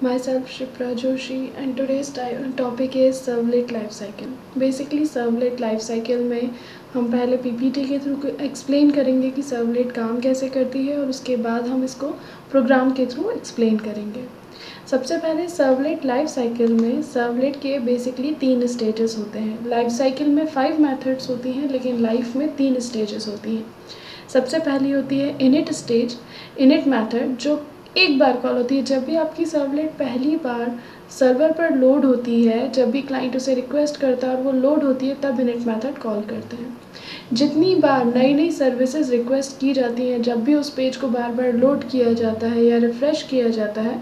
Myself Shipra Joshi and today's topic is servlet life cycle. Basically servlet life cycle में हम पहले PPT के through explain करेंगे कि सर्वलेट काम कैसे करती है और उसके बाद हम इसको प्रोग्राम के थ्रू एक्सप्लेन करेंगे। सबसे पहले सर्वलेट लाइफ साइकिल में सर्वलेट के बेसिकली 3 स्टेजेस होते हैं। लाइफ साइकिल में 5 मेथड्स होती हैं लेकिन लाइफ में 3 स्टेजेस होती हैं। सबसे पहली होती है इनिट स्टेज, इनिट मेथड जो एक बार कॉल होती है। जब भी आपकी सर्वलेट पहली बार सर्वर पर लोड होती है, जब भी क्लाइंट उसे रिक्वेस्ट करता है और वो लोड होती है, तब इनिट मेथड कॉल करते हैं। जितनी बार नई नई सर्विसेज रिक्वेस्ट की जाती हैं, जब भी उस पेज को बार बार लोड किया जाता है या रिफ़्रेश किया जाता है,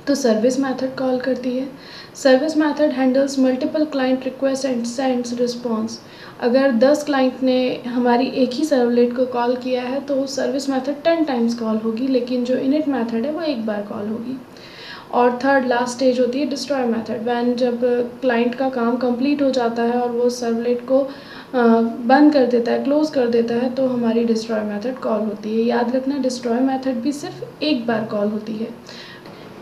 तो सर्विस मेथड कॉल करती है। Service method handles multiple client request and sends response. अगर 10 क्लाइंट ने हमारी एक ही सर्वलेट को कॉल किया है तो सर्विस मेथड 10 टाइम्स कॉल होगी, लेकिन जो इनिट मेथड है वो एक बार कॉल होगी। और थर्ड लास्ट स्टेज होती है डिस्ट्रॉय मेथड। वैन जब क्लाइंट का काम कंप्लीट हो जाता है और वो सर्वलेट को बंद कर देता है, क्लोज कर देता है, तो हमारी डिस्ट्रॉय मेथड कॉल होती है। याद रखना डिस्ट्रॉय मेथड भी सिर्फ एक बार कॉल होती है।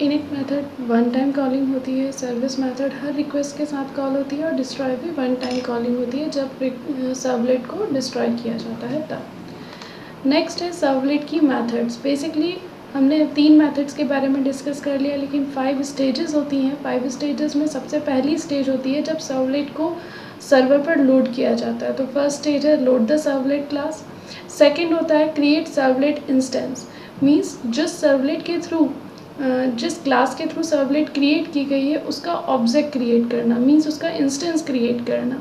इनिट मेथड 1 टाइम कॉलिंग होती है, सर्विस मेथड हर रिक्वेस्ट के साथ कॉल होती है और डिस्ट्रॉय भी 1 टाइम कॉलिंग होती है जब सर्वलेट को डिस्ट्रॉय किया जाता है तब। नेक्स्ट है सर्वलेट की मेथड्स। बेसिकली हमने 3 मेथड्स के बारे में डिस्कस कर लिया, लेकिन 5 स्टेजेस होती हैं। 5 स्टेजेस में सबसे पहली स्टेज होती है जब सर्वलेट को सर्वर पर लोड किया जाता है। तो फर्स्ट स्टेज है load the servlet class. Second होता है क्रिएट सर्वलेट इंस्टेंस, मीन्स जिस सर्वलेट के थ्रू जिस क्लास के थ्रू सर्वलेट क्रिएट की गई है उसका ऑब्जेक्ट क्रिएट करना, मीन्स उसका इंस्टेंस क्रिएट करना।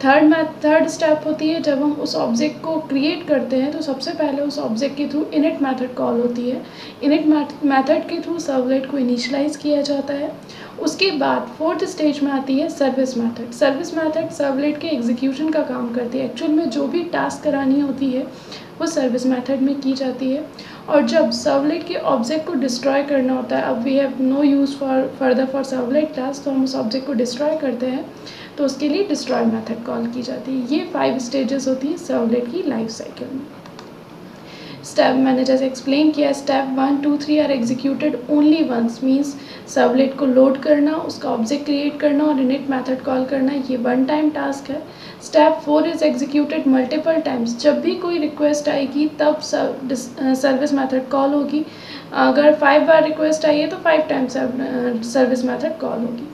थर्ड स्टेप होती है जब हम उस ऑब्जेक्ट को क्रिएट करते हैं तो सबसे पहले उस ऑब्जेक्ट के थ्रू इनिट मेथड कॉल होती है। इनिट मेथड के थ्रू सर्वलेट को इनिशियलाइज किया जाता है। उसके बाद फोर्थ स्टेज में आती है service method. Service method servlet के एग्जीक्यूशन का काम करती है। एक्चुअल में जो भी टास्क करानी होती है वो सर्विस मेथड में की जाती है। और जब सर्वलेट के ऑब्जेक्ट को डिस्ट्रॉय करना होता है, अब we have no use for servlet class, तो हम उस ऑब्जेक्ट को डिस्ट्रॉय करते हैं, तो उसके लिए डिस्ट्रॉय मेथड कॉल की जाती है। ये 5 स्टेजेस होती है सर्वलेट की लाइफ साइकिल में। स्टेप मैंने जैसे एक्सप्लेन किया, step 1, 2, 3 are executed only once, means servlet को लोड करना, उसका ऑब्जेक्ट क्रिएट करना और इनिट मेथड कॉल करना, ये 1 टाइम टास्क है। Step 4 is executed multiple times. जब भी कोई रिक्वेस्ट आएगी तब सर्विस मेथड कॉल होगी। अगर 5 बार रिक्वेस्ट आई है तो 5 टाइम्स सर्विस मेथड कॉल होगी।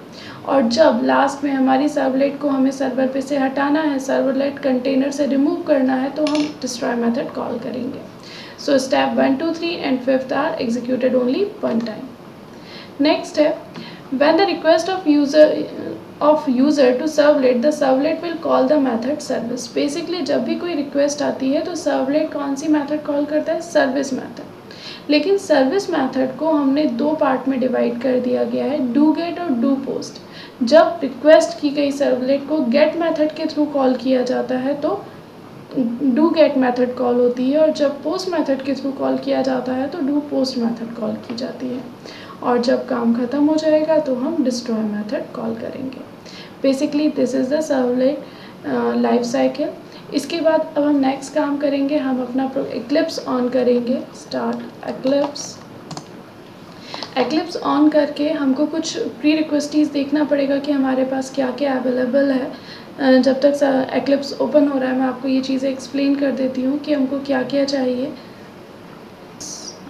और जब लास्ट में हमारी सर्वलेट को हमें सर्वर पे से हटाना है, सर्वलेट कंटेनर से रिमूव करना है, तो हम डिस्ट्रॉय मेथड कॉल करेंगे। So step 1, 2, 3 and 5th are executed only 1 time. Next है when the request of user to servlet, the servlet will call the method service. Basically जब भी कोई रिक्वेस्ट आती है तो सर्वलेट कौन सी मेथड कॉल करता है? Service method. लेकिन सर्विस मेथड को हमने 2 पार्ट में डिवाइड कर दिया गया है, डू गेट और डू पोस्ट। जब रिक्वेस्ट की गई सर्वलेट को गेट मेथड के थ्रू कॉल किया जाता है तो डू गेट मेथड कॉल होती है, और जब पोस्ट मेथड के थ्रू कॉल किया जाता है तो डू पोस्ट मेथड कॉल की जाती है। और जब काम ख़त्म हो जाएगा तो हम डिस्ट्रॉय मेथड कॉल करेंगे। Basically this is the servlet life cycle. इसके बाद अब हम नेक्स्ट काम करेंगे, हम अपना एक्लिप्स ऑन करेंगे। स्टार्ट एक्लिप्स ऑन करके हमको कुछ प्री रिक्वेस्टीज़ देखना पड़ेगा कि हमारे पास क्या क्या अवेलेबल है। जब तक एक्लिप्स ओपन हो रहा है मैं आपको ये चीज़ें एक्सप्लेन कर देती हूँ कि हमको क्या क्या चाहिए।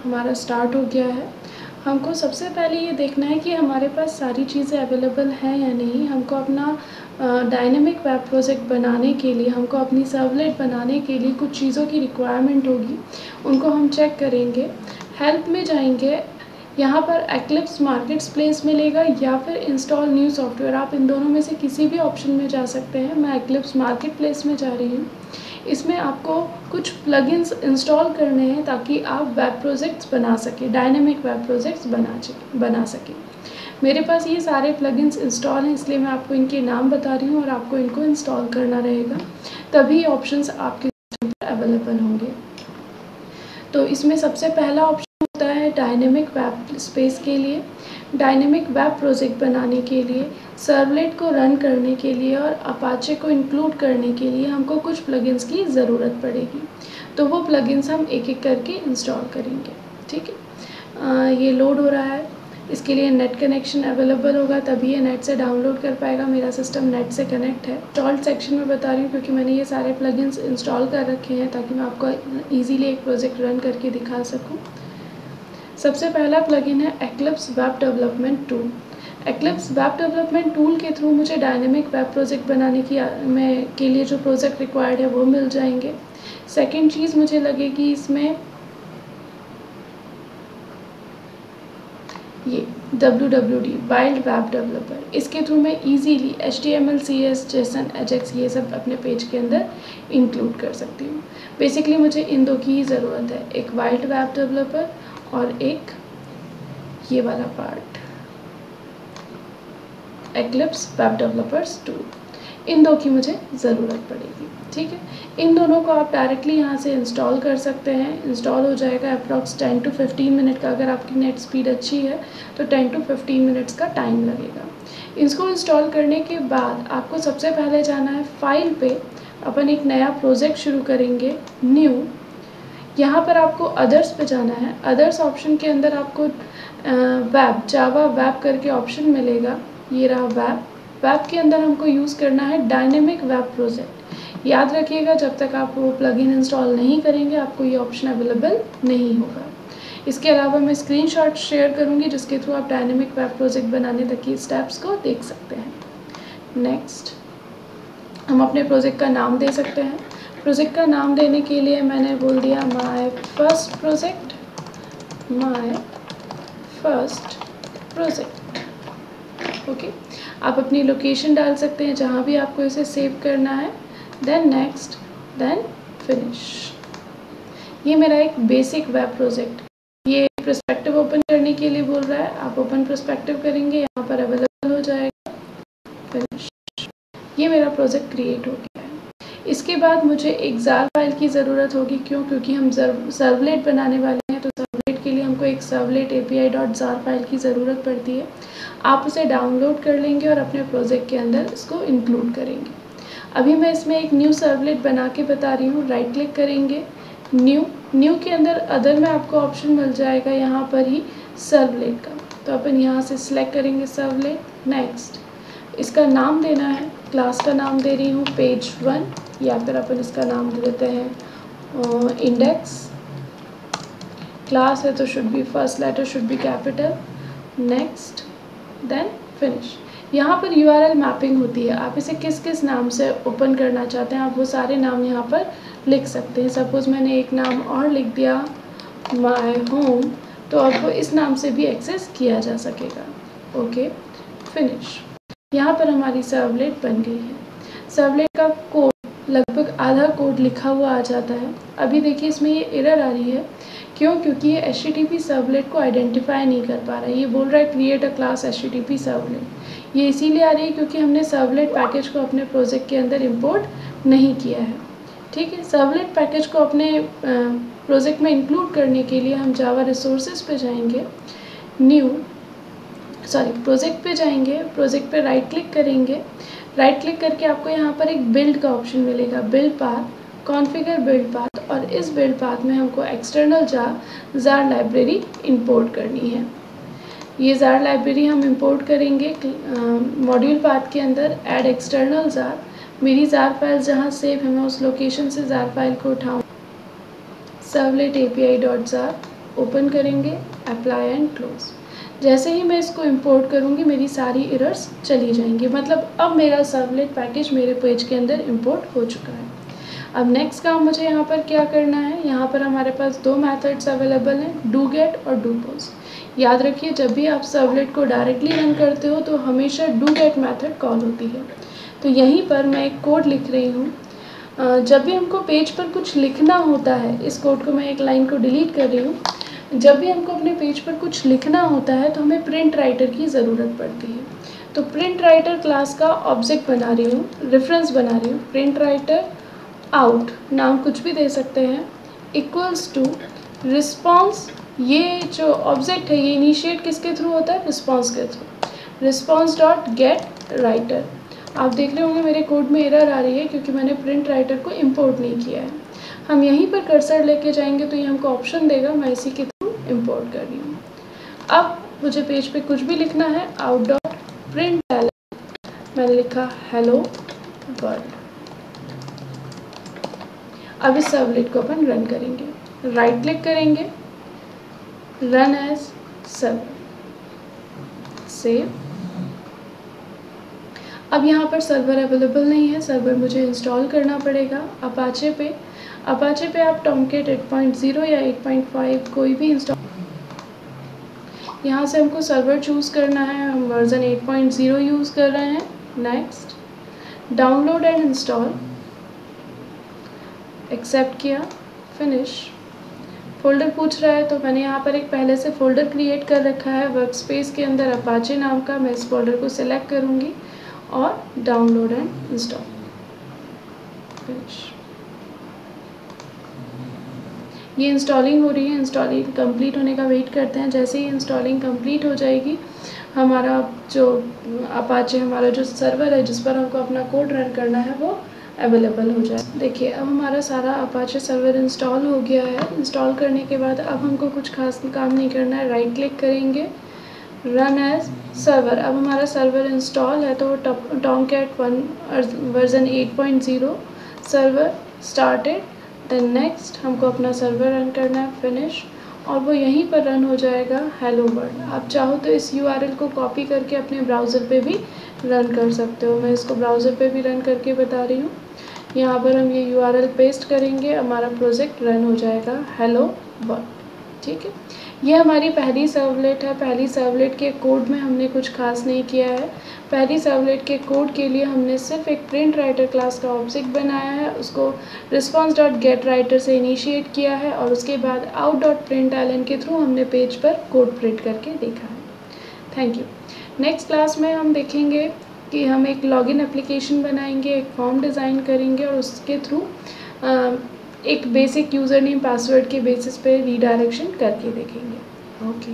हमारा स्टार्ट हो गया है। हमको सबसे पहले ये देखना है कि हमारे पास सारी चीज़ें अवेलेबल हैं या नहीं। हमको अपना डायनेमिक वेब प्रोजेक्ट बनाने के लिए, हमको अपनी सर्वलेट बनाने के लिए कुछ चीज़ों की रिक्वायरमेंट होगी, उनको हम चेक करेंगे। हेल्प में जाएंगे, यहाँ पर एक्लिप्स मार्केट प्लेस मिलेगा या फिर इंस्टॉल न्यू सॉफ्टवेयर, आप इन दोनों में से किसी भी ऑप्शन में जा सकते हैं। मैं एक्लिप्स मार्केट प्लेस में जा रही हूँ। इसमें आपको कुछ प्लगइन्स इंस्टॉल करने हैं ताकि आप वेब प्रोजेक्ट्स बना सकें, डायनेमिक वेब प्रोजेक्ट्स बना सकें। मेरे पास ये सारे प्लगइन्स इंस्टॉल हैं, इसलिए मैं आपको इनके नाम बता रही हूँ और आपको इनको इंस्टॉल करना रहेगा, तभी ऑप्शंस आपके सिस्टम पर अवेलेबल होंगे। तो इसमें सबसे पहला ऑप्शन होता है डायनेमिक वेब स्पेस के लिए। डायनेमिक वेब प्रोजेक्ट बनाने के लिए, सर्वलेट को रन करने के लिए और अपाचे को इंक्लूड करने के लिए हमको कुछ प्लगइन्स की ज़रूरत पड़ेगी। तो वो प्लगइन्स हम एक एक करके इंस्टॉल करेंगे। ठीक है, ये लोड हो रहा है। इसके लिए नेट कनेक्शन अवेलेबल होगा, तभी ये नेट से डाउनलोड कर पाएगा। मेरा सिस्टम नेट से कनेक्ट है। इंस्टॉल्ड सेक्शन में बता रही हूँ क्योंकि मैंने ये सारे प्लगइन्स इंस्टॉल कर रखे हैं ताकि मैं आपको ईजीली एक प्रोजेक्ट रन करके दिखा सकूँ। सबसे पहला प्लगइन है eclipse web development tool. Eclipse web development tool के थ्रू मुझे डायनेमिक वेब प्रोजेक्ट बनाने के लिए जो प्रोजेक्ट रिक्वायर्ड है वो मिल जाएंगे। सेकेंड चीज़ मुझे लगेगी इसमें ये WWD वाइल्ड वेब डेवलपर। इसके थ्रू मैं easily HTML, CS, JSON, AJAX ये सब अपने पेज के अंदर इंक्लूड कर सकती हूँ। बेसिकली मुझे इन दो की ही ज़रूरत है, एक वाइल्ड वेब डेवलपर और एक ये वाला part Eclipse web developers tool. इन दो की मुझे ज़रूरत पड़ेगी। ठीक है, इन दोनों को आप डायरेक्टली यहाँ से इंस्टॉल कर सकते हैं। इंस्टॉल हो जाएगा अप्रॉक्स 10 to 15 मिनट का। अगर आपकी नेट स्पीड अच्छी है तो 10 to 15 मिनट्स का टाइम लगेगा। इसको इंस्टॉल करने के बाद आपको सबसे पहले जाना है फाइल पे। अपन एक नया प्रोजेक्ट शुरू करेंगे, न्यू। यहाँ पर आपको अदर्स पे जाना है। अदर्स ऑप्शन के अंदर आपको वेब, जावा वेब करके ऑप्शन मिलेगा। ये रहा वेब। वेब के अंदर हमको यूज़ करना है डायनेमिक वेब प्रोजेक्ट। याद रखिएगा, जब तक आप वो प्लगइन इंस्टॉल नहीं करेंगे आपको ये ऑप्शन अवेलेबल नहीं होगा। इसके अलावा मैं स्क्रीनशॉट शेयर करूँगी जिसके थ्रू आप डायनेमिक वेब प्रोजेक्ट बनाने तक की स्टेप्स को देख सकते हैं। नेक्स्ट, हम अपने प्रोजेक्ट का नाम दे सकते हैं। प्रोजेक्ट का नाम देने के लिए मैंने बोल दिया my first project, my first project. Okay, आप अपनी लोकेशन डाल सकते हैं जहाँ भी आपको इसे सेव करना है। Then next, then finish. ये मेरा एक बेसिक वेब प्रोजेक्ट। ये पर्सपेक्टिव ओपन करने के लिए बोल रहा है, आप ओपन पर्सपेक्टिव करेंगे, यहाँ पर अवेलेबल हो जाएगा, फिनिश। ये मेरा प्रोजेक्ट क्रिएट हो गया है। इसके बाद मुझे एक जार फाइल की ज़रूरत होगी। क्यों? क्योंकि हम सर्वलेट बनाने वाले हैं, तो सर्वलेट के लिए हमको एक सर्वलेट API.jar फाइल की ज़रूरत पड़ती है। आप उसे डाउनलोड कर लेंगे और अपने प्रोजेक्ट के अंदर इसको इंक्लूड करेंगे। अभी मैं इसमें एक न्यू सर्वलेट बना के बता रही हूँ। राइट क्लिक करेंगे, न्यू के अंदर अदर में आपको ऑप्शन मिल जाएगा यहाँ पर ही सर्वलेट का। तो अपन यहाँ से सिलेक्ट करेंगे सर्वलेट। नेक्स्ट, इसका नाम देना है। क्लास का नाम दे रही हूँ पेज 1, या फिर अपन इसका नाम दे देते हैं इंडेक्स। क्लास है तो should be first letter should be capital. Next, then finish. यहाँ पर URL मैपिंग होती है। आप इसे किस किस नाम से ओपन करना चाहते हैं आप वो सारे नाम यहाँ पर लिख सकते हैं। सपोज़ मैंने एक नाम और लिख दिया माय होम, तो अब इस नाम से भी एक्सेस किया जा सकेगा। Okay, finish. यहाँ पर हमारी सर्वलेट बन गई है। सर्वलेट का कोड लगभग आधा कोड लिखा हुआ आ जाता है। अभी देखिए इसमें ये एरर आ रही है। क्यों? क्योंकि ये HTTP सर्वलेट को आइडेंटिफाई नहीं कर पा रहा है। ये बोल रहा है create a class HTTP servlet. ये इसीलिए आ रही है क्योंकि हमने सर्वलेट पैकेज को अपने प्रोजेक्ट के अंदर इंपोर्ट नहीं किया है। ठीक है, सर्वलेट पैकेज को अपने प्रोजेक्ट में इंक्लूड करने के लिए हम जावा रिसोर्सेज पे जाएंगे, प्रोजेक्ट पे जाएंगे। प्रोजेक्ट पे राइट क्लिक करेंगे। राइट क्लिक करके आपको यहाँ पर एक बिल्ड का ऑप्शन मिलेगा, build path, configure build path. और इस बिल्ड पाथ में हमको एक्सटर्नल जार लाइब्रेरी इंपोर्ट करनी है। ये जार लाइब्रेरी हम इंपोर्ट करेंगे मॉड्यूल पाथ के अंदर। Add external jar. मेरी जार फाइल जहाँ सेव है मैं उस लोकेशन से जार फाइल को उठाऊँ। सर्वलेट API.jar ओपन करेंगे, अप्लाई एंड क्लोज। जैसे ही मैं इसको इंपोर्ट करूँगी मेरी सारी एरर्स चली जाएंगी। मतलब अब मेरा सर्वलेट पैकेज मेरे पेज के अंदर इंपोर्ट हो चुका है। अब नेक्स्ट काम मुझे यहाँ पर क्या करना है। यहाँ पर हमारे पास दो मेथड्स अवेलेबल हैं, डू गेट और डू पोस्ट। याद रखिए, जब भी आप सर्वलेट को डायरेक्टली रन करते हो तो हमेशा डू गेट मेथड कॉल होती है। तो यहीं पर मैं एक कोड लिख रही हूँ। जब भी हमको पेज पर कुछ लिखना होता है, इस कोड को मैं एक लाइन को डिलीट कर रही हूँ। जब भी हमको अपने पेज पर कुछ लिखना होता है तो हमें प्रिंट राइटर की ज़रूरत पड़ती है। तो प्रिंट राइटर क्लास का ऑब्जेक्ट बना रही हूँ, रेफरेंस बना रही हूँ। प्रिंट राइटर आउट, नाम कुछ भी दे सकते हैं, इक्वल्स टू रिस्पॉन्स। ये जो ऑब्जेक्ट है ये इनिशिएट किसके थ्रू होता है? रिस्पॉन्स के through. Response dot gate writer. आप देख रहे होंगे मेरे कोड में एरर आ रही है क्योंकि मैंने प्रिंट राइटर को इंपोर्ट नहीं किया है। हम यहीं पर कर्सर लेके जाएंगे तो ये हमको ऑप्शन देगा, मैं इसी के थ्रू इंपोर्ट कर रही हूँ। अब मुझे पेज पे कुछ भी लिखना है, आउट डॉट प्रिंट मैंने लिखा हेलो वर्ल्ड। अब इस सर्वलेट को अपन रन करेंगे, राइट क्लिक करेंगे, रन एज सर्वर, सेव। अब यहाँ पर सर्वर अवेलेबल नहीं है, सर्वर मुझे इंस्टॉल करना पड़ेगा अपाचे पे। अपाचे पे आप टॉमकेट 8.0 या 8.5 कोई भी इंस्टॉल, यहाँ से हमको सर्वर चूज़ करना है, हम वर्जन 8.0 यूज़ कर रहे हैं। Next, download and install, accept किया, फिनिश। फोल्डर पूछ रहा है तो मैंने यहाँ पर एक पहले से फ़ोल्डर क्रिएट कर रखा है वर्क स्पेस के अंदर अपाचे नाम का। मैं इस फोल्डर को सिलेक्ट करूँगी और डाउनलोड एंड इंस्टॉल, फिनिश। ये इंस्टॉलिंग हो रही है, इंस्टॉलिंग कंप्लीट होने का वेट करते हैं। जैसे ही इंस्टॉलिंग कंप्लीट हो जाएगी, हमारा जो अपाचे हमारा जो सर्वर है जिस पर हमको अपना कोड रन करना है वो अवेलेबल हो जाए। देखिए अब हमारा सारा अपाचे सर्वर इंस्टॉल हो गया है। इंस्टॉल करने के बाद अब हमको कुछ खास काम नहीं करना है, राइट क्लिक करेंगे, रन एज सर्वर। अब हमारा सर्वर इंस्टॉल है तो Tomcat version 8.0 server started. Then next हमको अपना सर्वर रन करना है, फिनिश, और वो यहीं पर रन हो जाएगा हेलो वर्ल्ड। आप चाहो तो इस URL को कॉपी करके अपने ब्राउज़र पे भी रन कर सकते हो। मैं इसको ब्राउज़र पे भी रन करके बता रही हूँ। यहाँ पर हम ये URL पेस्ट करेंगे, हमारा प्रोजेक्ट रन हो जाएगा हेलो वर्ल्ड। ठीक है, ये हमारी पहली सर्वलेट है। पहली सर्वलेट के कोड में हमने कुछ खास नहीं किया है। पहली सर्वलेट के कोड के लिए हमने सिर्फ एक प्रिंट राइटर क्लास का ऑब्जेक्ट बनाया है, उसको रिस्पॉन्स डॉट गेट राइटर से इनिशिएट किया है और उसके बाद आउट डॉट प्रिंट एलन के थ्रू हमने पेज पर कोड प्रिंट करके देखा है। Thank you. नेक्स्ट क्लास में हम देखेंगे कि हम एक लॉगिन एप्लीकेशन बनाएंगे, एक फॉर्म डिज़ाइन करेंगे और उसके थ्रू एक बेसिक यूज़र नेम पासवर्ड के बेसिस पे रीडायरेक्शन करके देखेंगे। ओके।